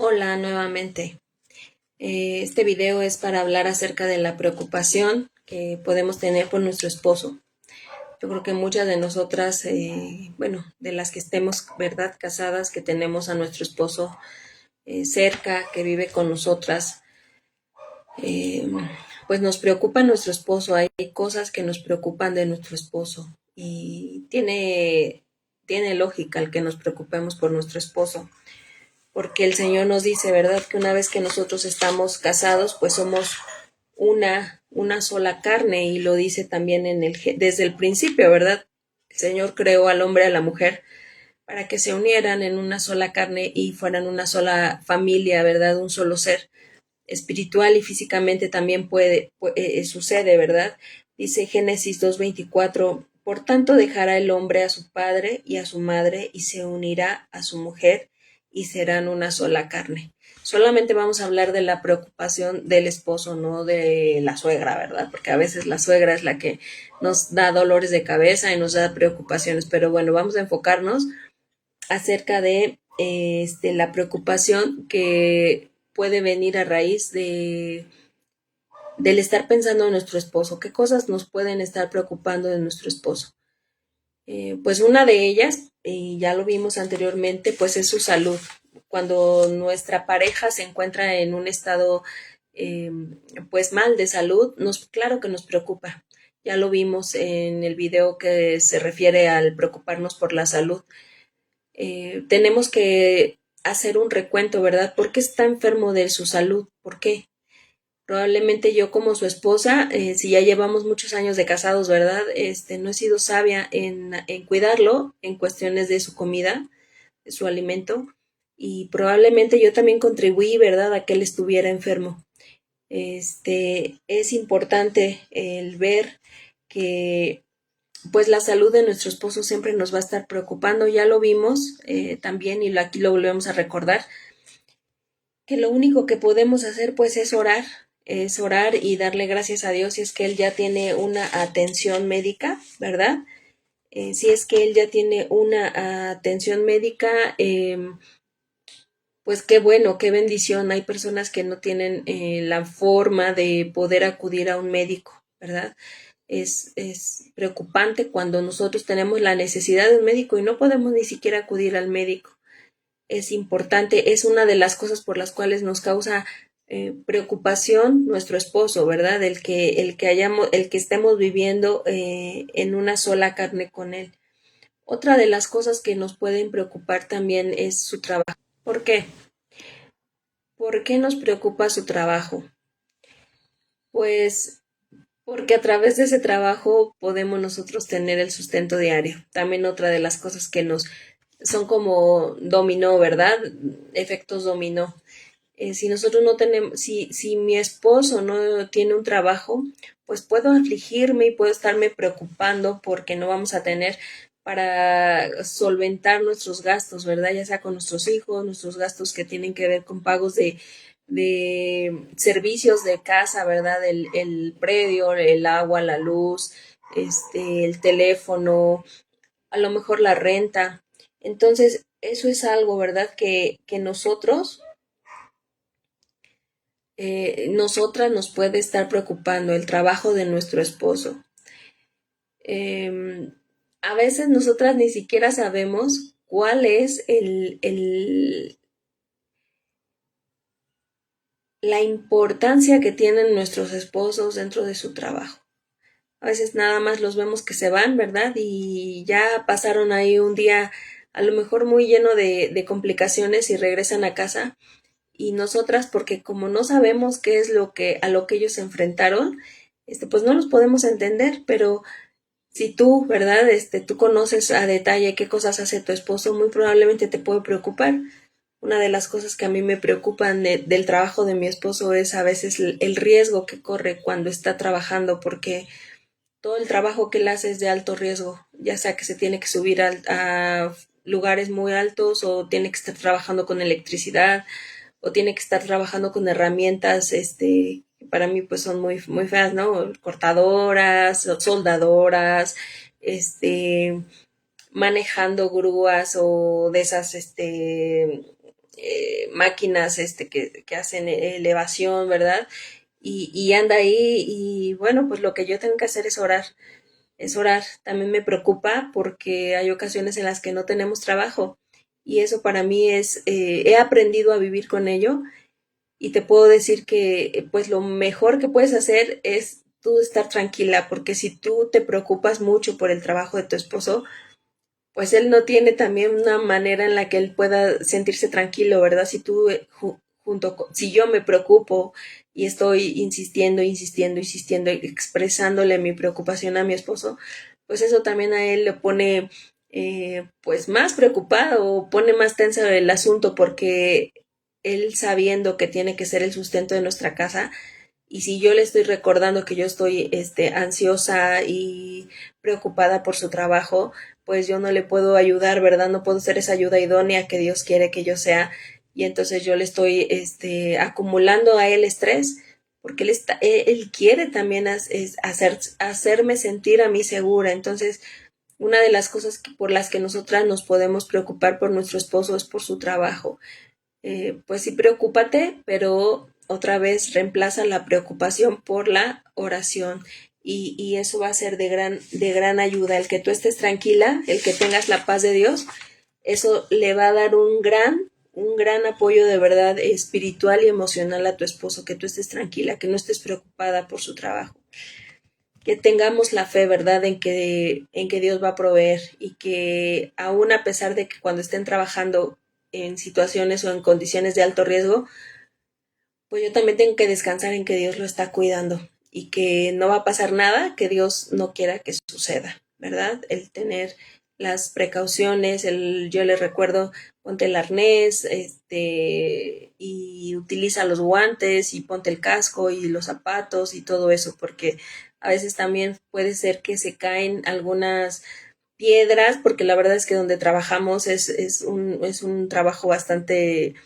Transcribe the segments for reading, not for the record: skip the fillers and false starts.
Hola nuevamente. Este video es para hablar acerca de la preocupación que podemos tener por nuestro esposo. Yo creo que muchas de nosotras, de las que estemos, ¿verdad?, casadas, que tenemos a nuestro esposo cerca, que vive con nosotras, eh, pues nos preocupa nuestro esposo. Hay cosas que nos preocupan de nuestro esposo y tiene lógica el que nos preocupemos por nuestro esposo, porque el Señor nos dice, ¿verdad?, que una vez que nosotros estamos casados, pues somos una sola carne, y lo dice también desde el principio, ¿verdad? El Señor creó al hombre y a la mujer para que se unieran en una sola carne y fueran una sola familia, ¿verdad? Un solo ser. Espiritual y físicamente también sucede, ¿verdad? Dice Génesis 2:24, por tanto dejará el hombre a su padre y a su madre y se unirá a su mujer y serán una sola carne. Solamente vamos a hablar de la preocupación del esposo, no de la suegra, ¿verdad? Porque a veces la suegra es la que nos da dolores de cabeza y nos da preocupaciones, pero bueno, vamos a enfocarnos acerca de la preocupación que puede venir a raíz del estar pensando en nuestro esposo. ¿Qué cosas nos pueden estar preocupando de nuestro esposo? Pues una de ellas, y ya lo vimos anteriormente, pues es su salud. Cuando nuestra pareja se encuentra en un estado eh, pues mal de salud, claro que nos preocupa. Ya lo vimos en el video que se refiere al preocuparnos por la salud. Tenemos que hacer un recuento, ¿verdad? ¿Por qué está enfermo de su salud? ¿Por qué? Probablemente yo, como su esposa, si ya llevamos muchos años de casados, ¿verdad? No he sido sabia en cuidarlo en cuestiones de su comida, de su alimento, y probablemente yo también contribuí, ¿verdad?, a que él estuviera enfermo. Es importante el ver que pues la salud de nuestro esposo siempre nos va a estar preocupando. Ya lo vimos también, y aquí lo volvemos a recordar, que lo único que podemos hacer pues es orar y darle gracias a Dios si es que él ya tiene una atención médica, ¿verdad? Si es que él ya tiene una atención médica, pues qué bueno, qué bendición. Hay personas que no tienen la forma de poder acudir a un médico, ¿verdad? Es preocupante cuando nosotros tenemos la necesidad de un médico y no podemos ni siquiera acudir al médico. Es importante, es una de las cosas por las cuales nos causa preocupación nuestro esposo, ¿verdad? El que estemos viviendo en una sola carne con él. Otra de las cosas que nos pueden preocupar también es su trabajo. ¿Por qué? ¿Por qué nos preocupa su trabajo? Pues porque a través de ese trabajo podemos nosotros tener el sustento diario. También otra de las cosas que nos son como dominó, ¿verdad? Efectos dominó. Si nosotros no tenemos, si mi esposo no tiene un trabajo, pues puedo afligirme y puedo estarme preocupando porque no vamos a tener para solventar nuestros gastos, ¿verdad? Ya sea con nuestros hijos, nuestros gastos que tienen que ver con pagos de servicios de casa, ¿verdad? El predio, el agua, la luz, el teléfono, a lo mejor la renta. Entonces, eso es algo, ¿verdad? Que nosotras nos puede estar preocupando, el trabajo de nuestro esposo. Eh, a veces nosotras ni siquiera sabemos cuál es la importancia que tienen nuestros esposos dentro de su trabajo. A veces nada más los vemos que se van, ¿verdad? Y ya pasaron ahí un día a lo mejor muy lleno de complicaciones y regresan a casa. Y nosotras, porque como no sabemos qué es a lo que ellos se enfrentaron, pues no los podemos entender. Pero si tú, ¿verdad? Tú conoces a detalle qué cosas hace tu esposo, muy probablemente te puede preocupar. Una de las cosas que a mí me preocupan del trabajo de mi esposo es a veces el riesgo que corre cuando está trabajando, porque todo el trabajo que él hace es de alto riesgo, ya sea que se tiene que subir a lugares muy altos, o tiene que estar trabajando con electricidad, o tiene que estar trabajando con herramientas, que para mí pues son muy, muy feas, ¿no? Cortadoras, soldadoras, manejando grúas o de esas, máquinas que hacen elevación, ¿verdad? Y anda ahí y bueno, pues lo que yo tengo que hacer es orar. Es orar. También me preocupa porque hay ocasiones en las que no tenemos trabajo y eso para mí he aprendido a vivir con ello y te puedo decir que pues lo mejor que puedes hacer es tú estar tranquila, porque si tú te preocupas mucho por el trabajo de tu esposo, pues él no tiene también una manera en la que él pueda sentirse tranquilo, ¿verdad? Si tú si yo me preocupo y estoy insistiendo, insistiendo, insistiendo, expresándole mi preocupación a mi esposo, pues eso también a él le pone pues más preocupado, pone más tenso el asunto porque él sabiendo que tiene que ser el sustento de nuestra casa, y si yo le estoy recordando que yo estoy ansiosa y preocupada por su trabajo, pues yo no le puedo ayudar, ¿verdad? No puedo ser esa ayuda idónea que Dios quiere que yo sea. Y entonces yo le estoy acumulando a él estrés, porque él quiere también hacerme sentir a mí segura. Entonces, una de las cosas por las que nosotras nos podemos preocupar por nuestro esposo es por su trabajo. Pues sí, preocúpate, pero otra vez reemplaza la preocupación por la oración y eso va a ser de gran ayuda. El que tú estés tranquila, el que tengas la paz de Dios, eso le va a dar un gran apoyo de verdad espiritual y emocional a tu esposo, que tú estés tranquila, que no estés preocupada por su trabajo. Que tengamos la fe, ¿verdad?, en que Dios va a proveer y que aún a pesar de que cuando estén trabajando en situaciones o en condiciones de alto riesgo, pues yo también tengo que descansar en que Dios lo está cuidando y que no va a pasar nada que Dios no quiera que suceda, ¿verdad? El tener las precauciones, yo les recuerdo, ponte el arnés, y utiliza los guantes y ponte el casco y los zapatos y todo eso, porque a veces también puede ser que se caen algunas piedras, porque la verdad es que donde trabajamos es un trabajo bastante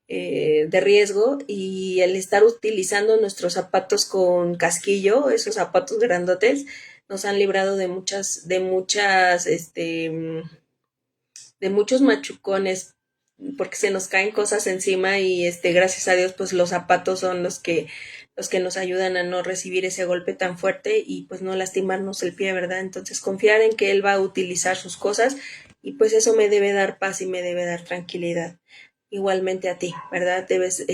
de riesgo y el estar utilizando nuestros zapatos con casquillo, esos zapatos grandotes, nos han librado de muchos machucones porque se nos caen cosas encima y gracias a Dios pues los zapatos son los que nos ayudan a no recibir ese golpe tan fuerte y pues no lastimarnos el pie, ¿verdad? Entonces confiar en que él va a utilizar sus cosas y pues eso me debe dar paz y me debe dar tranquilidad. Igualmente a ti, ¿verdad? Debes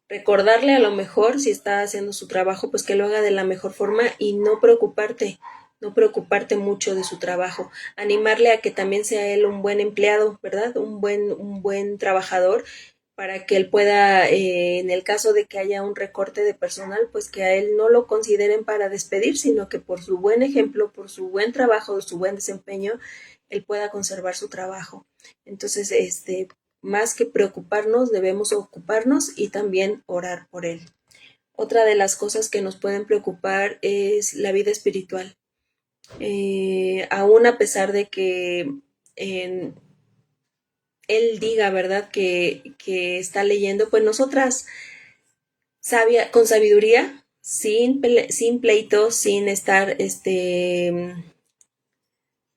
recordarle a lo mejor si está haciendo su trabajo, pues que lo haga de la mejor forma y no preocuparte mucho de su trabajo, animarle a que también sea él un buen empleado, ¿verdad? Un buen trabajador para que él pueda, en el caso de que haya un recorte de personal, pues que a él no lo consideren para despedir, sino que por su buen ejemplo, por su buen trabajo, su buen desempeño, él pueda conservar su trabajo. Entonces, más que preocuparnos, debemos ocuparnos y también orar por él. Otra de las cosas que nos pueden preocupar es la vida espiritual. Aún a pesar de que él diga, ¿verdad?, que está leyendo, pues nosotras, con sabiduría, sin pleitos, sin estar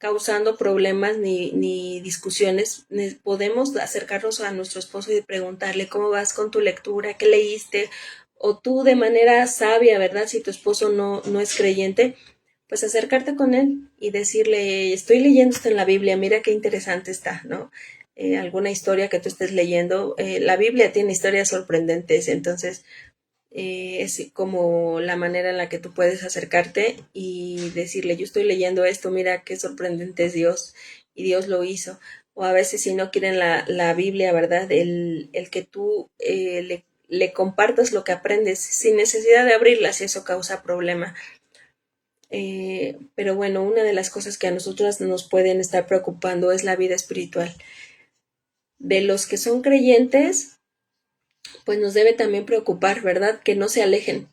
causando problemas ni discusiones, podemos acercarnos a nuestro esposo y preguntarle cómo vas con tu lectura, qué leíste, o tú de manera sabia, ¿verdad? Si tu esposo no es creyente, pues acercarte con él y decirle, estoy leyendo esto en la Biblia, mira qué interesante está, ¿no? Alguna historia que tú estés leyendo, la Biblia tiene historias sorprendentes, entonces es como la manera en la que tú puedes acercarte y decirle, yo estoy leyendo esto, mira qué sorprendente es Dios y Dios lo hizo. O a veces si no quieren la Biblia, ¿verdad? El que tú le compartas lo que aprendes sin necesidad de abrirla, si eso causa problema. Pero bueno, una de las cosas que a nosotros nos pueden estar preocupando es la vida espiritual. De los que son creyentes, pues nos debe también preocupar, ¿verdad? Que no se alejen,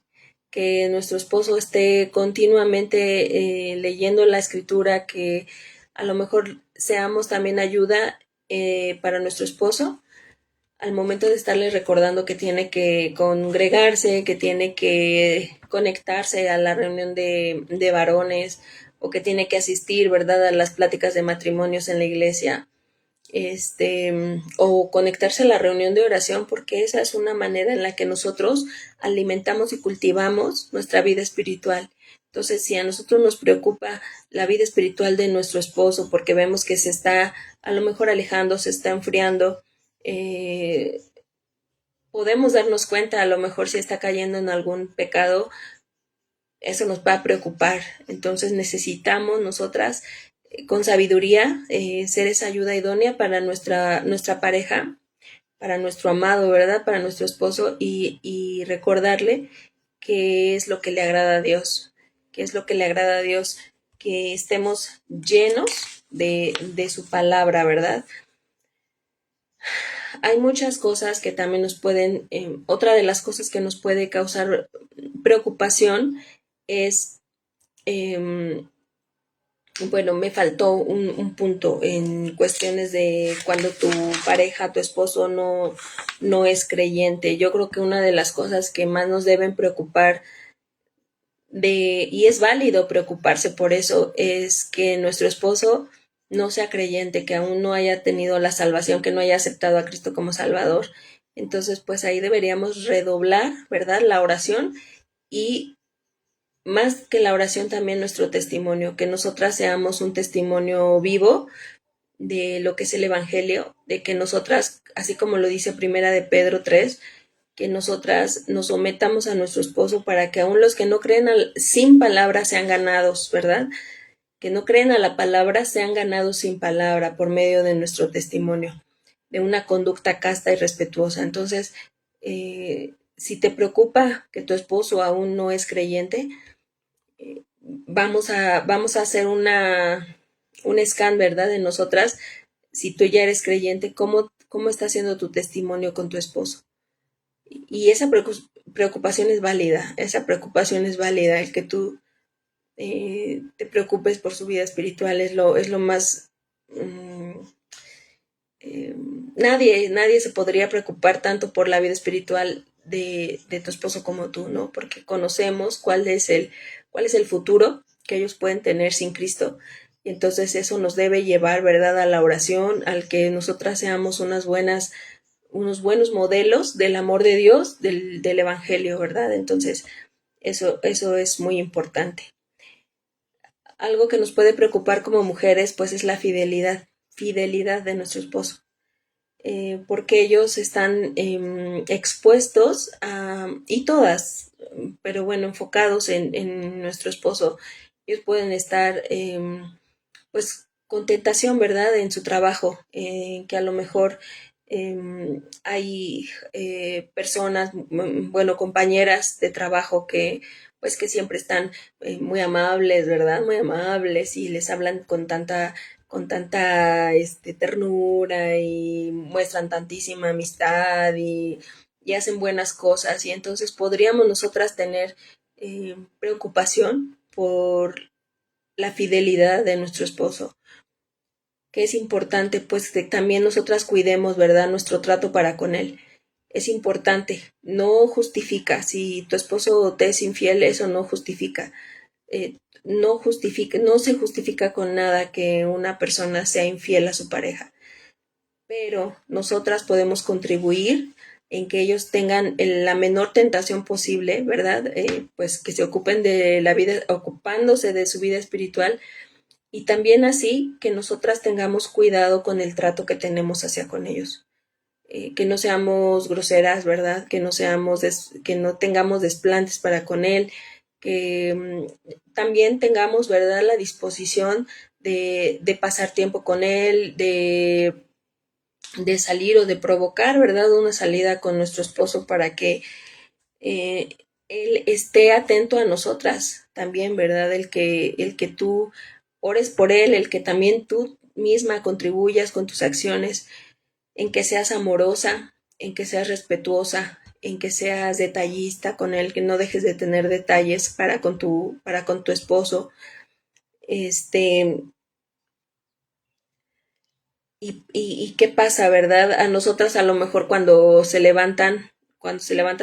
que nuestro esposo esté continuamente leyendo la escritura, que a lo mejor seamos también ayuda para nuestro esposo al momento de estarle recordando que tiene que congregarse, que tiene que conectarse a la reunión de varones o que tiene que asistir, ¿verdad?, a las pláticas de matrimonios en la iglesia. o conectarse a la reunión de oración, porque esa es una manera en la que nosotros alimentamos y cultivamos nuestra vida espiritual. Entonces, si a nosotros nos preocupa la vida espiritual de nuestro esposo, porque vemos que se está a lo mejor alejando, se está enfriando, eh, podemos darnos cuenta a lo mejor si está cayendo en algún pecado, eso nos va a preocupar. Entonces necesitamos nosotras con sabiduría ser esa ayuda idónea para nuestra pareja, para nuestro amado, ¿verdad? Para nuestro esposo y recordarle qué es lo que le agrada a Dios, qué es lo que le agrada a Dios, que estemos llenos de su palabra, ¿verdad? Hay muchas cosas que también nos pueden, otra de las cosas que nos puede causar preocupación es, eh, bueno, me faltó un punto en cuestiones de cuando tu pareja, tu esposo no es creyente. Yo creo que una de las cosas que más nos deben preocupar y es válido preocuparse por eso, es que nuestro esposo no sea creyente, que aún no haya tenido la salvación, que no haya aceptado a Cristo como Salvador. Entonces, pues ahí deberíamos redoblar, ¿verdad? La oración y más que la oración también nuestro testimonio, que nosotras seamos un testimonio vivo de lo que es el Evangelio, de que nosotras, así como lo dice Primera de Pedro 3, que nosotras nos sometamos a nuestro esposo para que aún los que no creen sin palabra sean ganados, ¿verdad? Que no creen a la palabra sean ganados sin palabra por medio de nuestro testimonio, de una conducta casta y respetuosa. Entonces, si te preocupa que tu esposo aún no es creyente, vamos a hacer un scan, ¿verdad? De nosotras, si tú ya eres creyente, ¿cómo está haciendo tu testimonio con tu esposo? Y esa preocupación es válida, el que tú te preocupes por su vida espiritual es lo más... Um, nadie se podría preocupar tanto por la vida espiritual de tu esposo como tú, ¿no? Porque conocemos cuál es el futuro que ellos pueden tener sin Cristo. Y entonces eso nos debe llevar, ¿verdad?, a la oración, al que nosotras seamos unos buenos modelos del amor de Dios, del Evangelio, ¿verdad? Entonces, eso es muy importante. Algo que nos puede preocupar como mujeres, pues es la fidelidad de nuestro esposo. Porque ellos están expuestos y todas, pero bueno, enfocados en nuestro esposo. Ellos pueden estar, pues, con tentación, ¿verdad?, en su trabajo, que a lo mejor hay personas, bueno, compañeras de trabajo pues, que siempre están muy amables, ¿verdad?, muy amables y les hablan con tanta ternura y muestran tantísima amistad y hacen buenas cosas y entonces podríamos nosotras tener preocupación por la fidelidad de nuestro esposo, que es importante pues que también nosotras cuidemos, ¿verdad?, nuestro trato para con él. Es importante, no justifica, si tu esposo te es infiel, eso no se justifica con nada que una persona sea infiel a su pareja, pero nosotras podemos contribuir en que ellos tengan la menor tentación posible, ¿verdad? Pues que se ocupen de la vida, ocupándose de su vida espiritual y también así que nosotras tengamos cuidado con el trato que tenemos hacia con ellos. Que no seamos groseras, ¿verdad? Que no tengamos desplantes para con él, que también tengamos, ¿verdad?, la disposición de pasar tiempo con él, de salir o de provocar, ¿verdad?, una salida con nuestro esposo para que eh, él esté atento a nosotras también, ¿verdad? El que tú ores por él, el que también tú misma contribuyas con tus acciones, en que seas amorosa, en que seas respetuosa, en que seas detallista con él, que no dejes de tener detalles para con tu esposo. Este, y qué pasa, ¿verdad? A nosotras a lo mejor cuando se levanta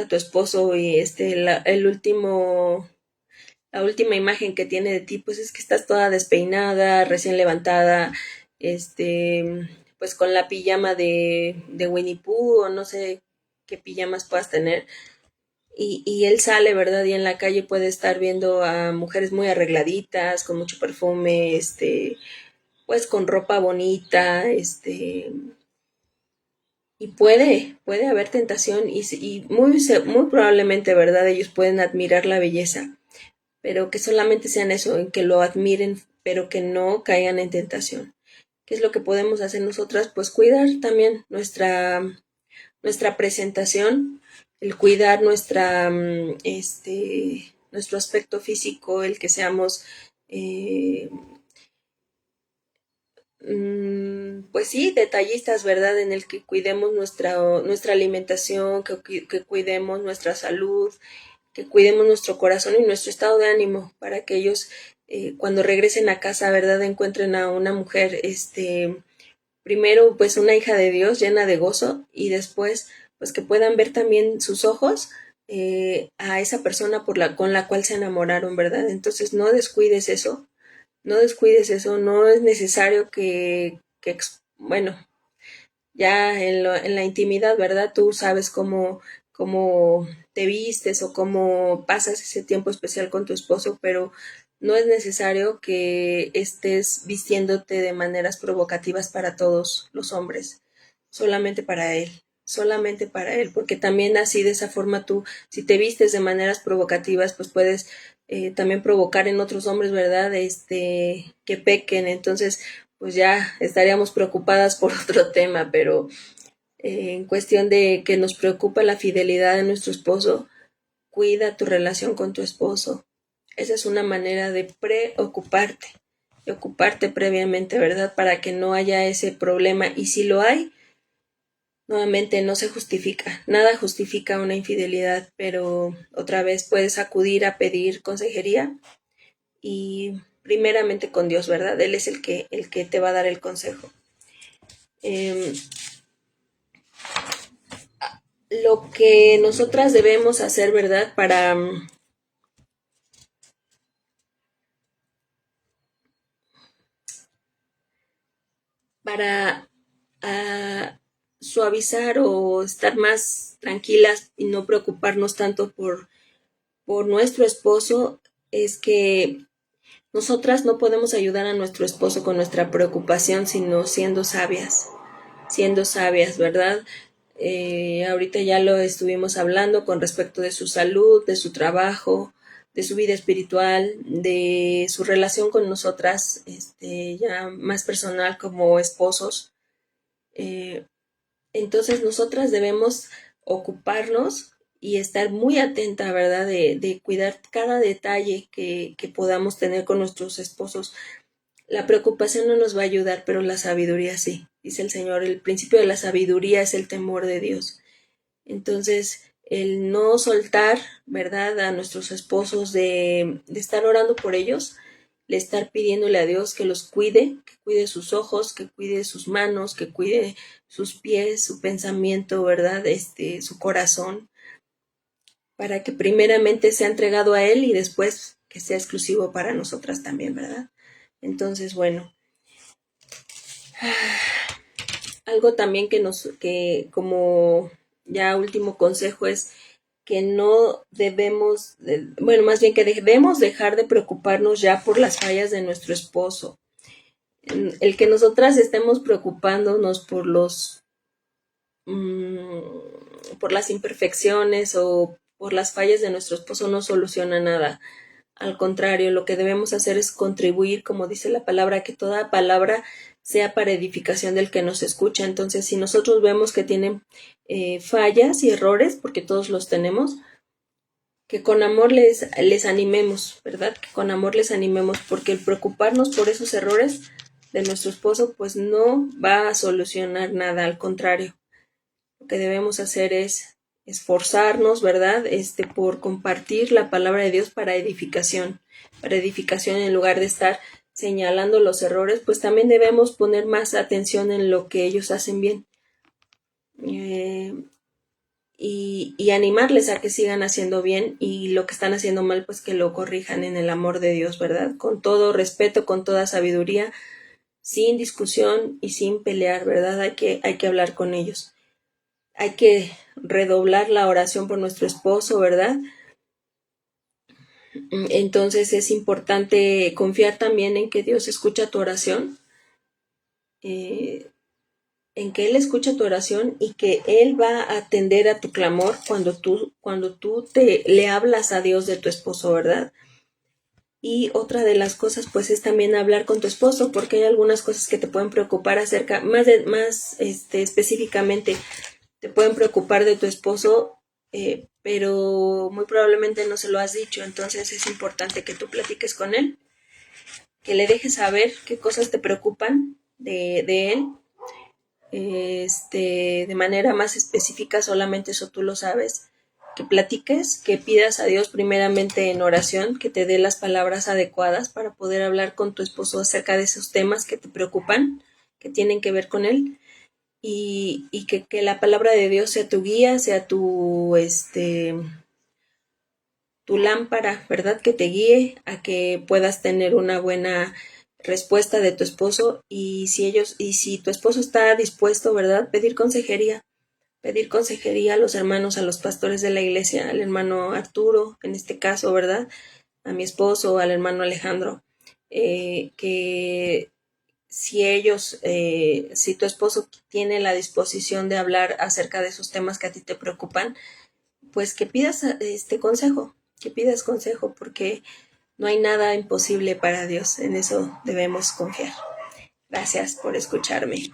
tu esposo y la última imagen que tiene de ti, pues es que estás toda despeinada, recién levantada, este, pues con la pijama de Winnie Pooh o no sé qué pijamas puedas tener. Y él sale, ¿verdad? Y en la calle puede estar viendo a mujeres muy arregladitas, con mucho perfume, pues con ropa bonita, y puede haber tentación y muy probablemente, ¿verdad? Ellos pueden admirar la belleza, pero que solamente sean eso, en que lo admiren, pero que no caigan en tentación. ¿Qué es lo que podemos hacer nosotras? Pues cuidar también nuestra presentación, el cuidar nuestro aspecto físico, el que seamos eh, pues sí, detallistas, ¿verdad? En el que cuidemos nuestra alimentación, que cuidemos nuestra salud, que cuidemos nuestro corazón y nuestro estado de ánimo para que ellos cuando regresen a casa, ¿verdad? Encuentren a una mujer, primero pues una hija de Dios llena de gozo y después pues que puedan ver también sus ojos a esa persona con la cual se enamoraron, ¿verdad? Entonces no descuides eso, no es necesario bueno, ya en la intimidad, ¿verdad? Tú sabes cómo te vistes o cómo pasas ese tiempo especial con tu esposo, pero no es necesario que estés vistiéndote de maneras provocativas para todos los hombres, solamente para él, porque también así de esa forma tú, si te vistes de maneras provocativas, pues puedes también provocar en otros hombres, ¿verdad? Que pequen, entonces pues ya estaríamos preocupadas por otro tema, pero en cuestión de que nos preocupa la fidelidad de nuestro esposo, cuida tu relación con tu esposo. Esa es una manera de ocuparte previamente, ¿verdad? Para que no haya ese problema. Y si lo hay, nuevamente no se justifica. Nada justifica una infidelidad, pero otra vez puedes acudir a pedir consejería y primeramente con Dios, ¿verdad? Él es el que te va a dar el consejo. Lo que nosotras debemos hacer, ¿verdad? Para suavizar o estar más tranquilas y no preocuparnos tanto por nuestro esposo, es que nosotras no podemos ayudar a nuestro esposo con nuestra preocupación, sino siendo sabias, ¿verdad? Ahorita ya lo estuvimos hablando con respecto de su salud, de su trabajo, de su vida espiritual, de su relación con nosotras, ya más personal como esposos. Eh, entonces nosotras debemos ocuparnos y estar muy atenta, ¿verdad? De cuidar cada detalle que podamos tener con nuestros esposos. La preocupación no nos va a ayudar, pero la sabiduría sí. Dice el Señor, el principio de la sabiduría es el temor de Dios. Entonces, el no soltar, ¿verdad?, a nuestros esposos de estar orando por ellos, de estar pidiéndole a Dios que cuide sus ojos, que cuide sus manos, que cuide sus pies, su pensamiento, ¿verdad?, su corazón, para que primeramente sea entregado a Él y después que sea exclusivo para nosotras también, ¿verdad? Entonces, bueno, algo también que como ya último consejo es que no debemos, bueno, más bien que debemos dejar de preocuparnos ya por las fallas de nuestro esposo. El que nosotras estemos preocupándonos por las imperfecciones o por las fallas de nuestro esposo no soluciona nada. Al contrario, lo que debemos hacer es contribuir, como dice la palabra, que toda palabra sea para edificación del que nos escucha. Entonces, si nosotros vemos que tienen fallas y errores, porque todos los tenemos, que con amor les animemos, ¿verdad? Que con amor les animemos, porque el preocuparnos por esos errores de nuestro esposo, pues no va a solucionar nada, al contrario. Lo que debemos hacer es esforzarnos, ¿verdad? Por compartir la palabra de Dios para edificación en lugar de estar señalando los errores, pues también debemos poner más atención en lo que ellos hacen bien. Y animarles a que sigan haciendo bien y lo que están haciendo mal, pues que lo corrijan en el amor de Dios, ¿verdad? Con todo respeto, con toda sabiduría, sin discusión y sin pelear, ¿verdad? Hay que hablar con ellos. Hay que redoblar la oración por nuestro esposo, ¿verdad? Entonces es importante confiar también en que Dios escucha tu oración, eh, en que Él escucha tu oración y que Él va a atender a tu clamor cuando tú le hablas a Dios de tu esposo, ¿verdad? Y otra de las cosas, pues, es también hablar con tu esposo, porque hay algunas cosas que te pueden preocupar acerca, específicamente, te pueden preocupar de tu esposo, pero muy probablemente no se lo has dicho. Entonces es importante que tú platiques con él, que le dejes saber qué cosas te preocupan de él, de manera más específica, solamente eso tú lo sabes, que platiques, que pidas a Dios primeramente en oración, que te dé las palabras adecuadas para poder hablar con tu esposo acerca de esos temas que te preocupan, que tienen que ver con él, y que la palabra de Dios sea tu guía, sea tu lámpara, ¿verdad? Que te guíe a que puedas tener una buena respuesta de tu esposo, y si tu esposo está dispuesto, ¿verdad? Pedir consejería a los hermanos, a los pastores de la iglesia, al hermano Arturo, en este caso, ¿verdad? A mi esposo, al hermano Alejandro, que si tu esposo tiene la disposición de hablar acerca de esos temas que a ti te preocupan, pues que pidas que pidas consejo, porque no hay nada imposible para Dios, en eso debemos confiar. Gracias por escucharme.